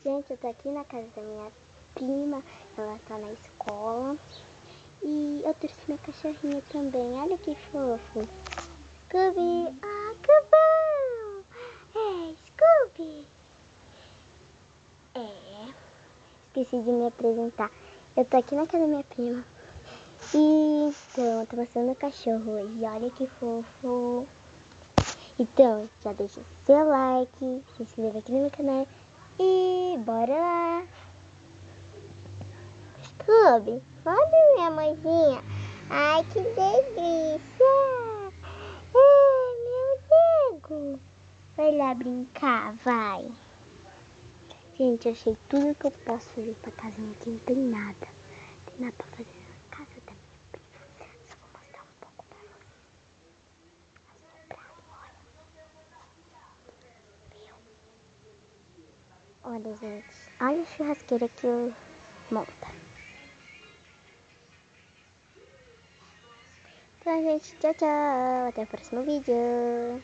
Gente, eu tô aqui na casa da minha prima, ela tá na escola. E eu trouxe minha cachorrinha também, olha que fofo. Scooby, ah, que bom! É, Scooby! Esqueci de me apresentar. Eu tô aqui na casa da minha prima. Então, eu tô mostrando o cachorro hoje, olha que fofo. Então, já deixa seu like, se inscreva aqui no meu canal e bora lá! Scooby, olha minha mãezinha. Ai, que delícia! Meu Diego! Vai lá brincar, vai! Gente, eu achei tudo que eu posso fazer pra casinha aqui, não tem nada. Não tem nada pra fazer na casa da minha prima. Só vou mostrar um pouco pra vocês. Olha, gente. Olha a churrasqueira que eu monto. Então, gente, tchau, tchau. Até o próximo vídeo.